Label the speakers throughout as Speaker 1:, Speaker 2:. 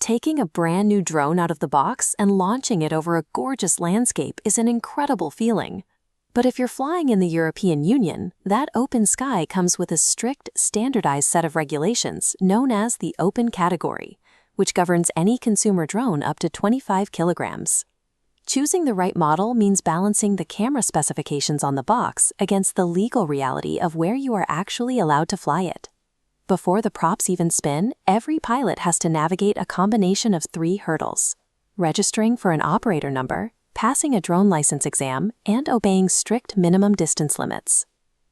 Speaker 1: Taking a brand new drone out of the box and launching it over a gorgeous landscape is an incredible feeling. But if you're flying in the European Union, that open sky comes with a strict, standardized set of regulations known as the Open Category, which governs any consumer drone up to 25 kilograms. Choosing the right model means balancing the camera specifications on the box against the legal reality of where you are actually allowed to fly it. Before the props even spin, every pilot has to navigate a combination of 3 hurdles: registering for an operator number, passing a drone license exam, and obeying strict minimum distance limits.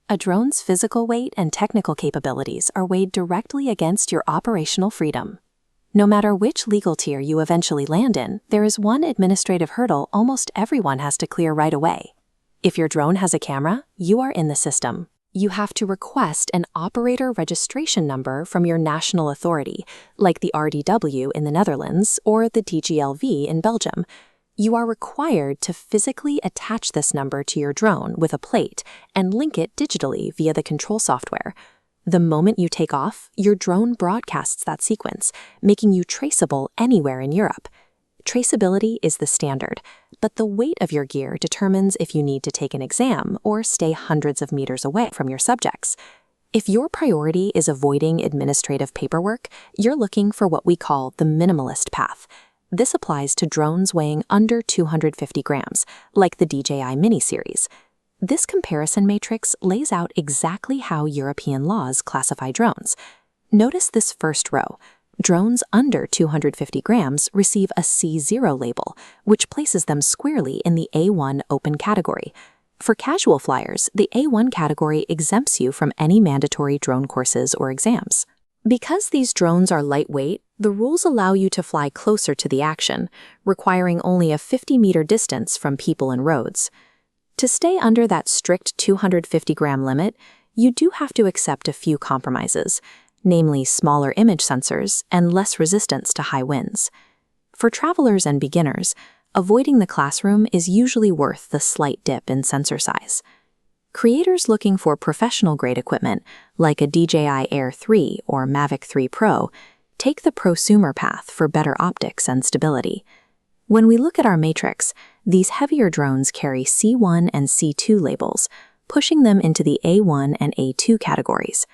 Speaker 1: A drone's physical weight and technical capabilities are weighed directly against your operational freedom. No matter which legal tier you eventually land in, there is one administrative hurdle almost everyone has to clear right away. If your drone has a camera, you are in the system. You have to request an operator registration number from your national authority, like the RDW in the Netherlands or the DGLV in Belgium. You are required to physically attach this number to your drone with a plate and link it digitally via the control software. The moment you take off, your drone broadcasts that sequence, making you traceable anywhere in Europe. Traceability is the standard, but the weight of your gear determines if you need to take an exam or stay hundreds of meters away from your subjects. If your priority is avoiding administrative paperwork, you're looking for what we call the minimalist path. This applies to drones weighing under 250 grams, like the DJI Mini series. This comparison matrix lays out exactly how European laws classify drones. Notice this first row. Drones under 250 grams receive a C0 label, which places them squarely in the A1 open category. For casual flyers, the A1 category exempts you from any mandatory drone courses or exams. Because these drones are lightweight, the rules allow you to fly closer to the action, requiring only a 50-meter distance from people and roads. To stay under that strict 250-gram limit, you do have to accept a few compromises, namely smaller image sensors and less resistance to high winds. For travelers and beginners, avoiding the classroom is usually worth the slight dip in sensor size. Creators looking for professional-grade equipment, like a DJI Air 3 or Mavic 3 Pro, take the prosumer path for better optics and stability. When we look at our matrix, these heavier drones carry C1 and C2 labels, pushing them into the A1 and A2 categories.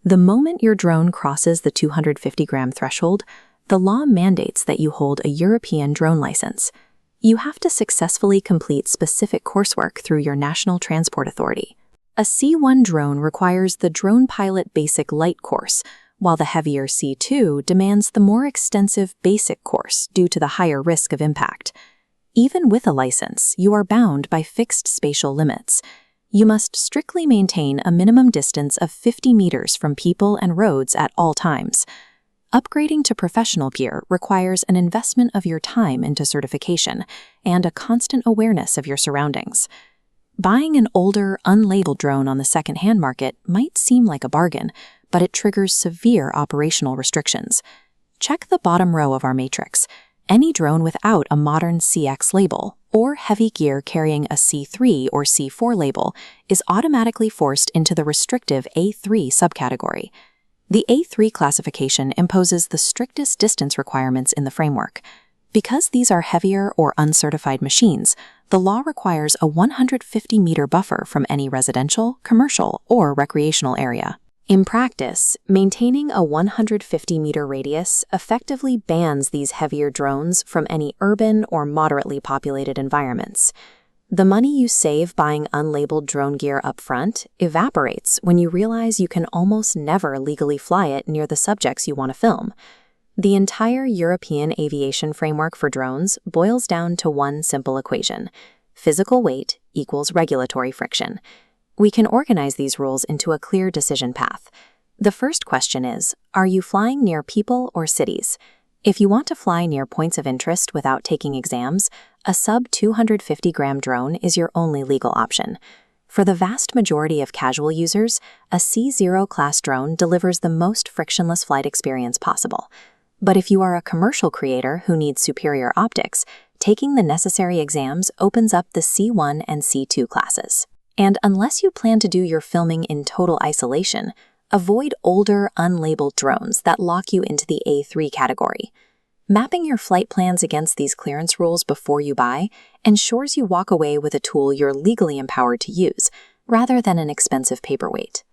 Speaker 1: The moment your drone crosses the 250-gram threshold, the law mandates that you hold a European drone license. You have to successfully complete specific coursework through your national transport authority. A C1 drone requires the Drone Pilot Basic Light course, while the heavier C2 demands the more extensive Basic course due to the higher risk of impact. Even with a license, you are bound by fixed spatial limits. You must strictly maintain a minimum distance of 50 meters from people and roads at all times. Upgrading to professional gear requires an investment of your time into certification and a constant awareness of your surroundings. Buying an older, unlabeled drone on the second-hand market might seem like a bargain, but it triggers severe operational restrictions. Check the bottom row of our matrix. Any drone without a modern CX label or heavy gear carrying a C3 or C4 label is automatically forced into the restrictive A3 subcategory. The A3 classification imposes the strictest distance requirements in the framework. Because these are heavier or uncertified machines, the law requires a 150-meter buffer from any residential, commercial, or recreational area. In practice, maintaining a 150-meter radius effectively bans these heavier drones from any urban or moderately populated environments. The money you save buying unlabeled drone gear up front evaporates when you realize you can almost never legally fly it near the subjects you want to film. The entire European aviation framework for drones boils down to one simple equation: physical weight equals regulatory friction. We can organize these rules into a clear decision path. The first question is, are you flying near people or cities? If you want to fly near points of interest without taking exams, a sub-250-gram drone is your only legal option. For the vast majority of casual users, a C0 class drone delivers the most frictionless flight experience possible. But if you are a commercial creator who needs superior optics, taking the necessary exams opens up the C1 and C2 classes. And unless you plan to do your filming in total isolation, avoid older, unlabeled drones that lock you into the A3 category. Mapping your flight plans against these clearance rules before you buy ensures you walk away with a tool you're legally empowered to use, rather than an expensive paperweight.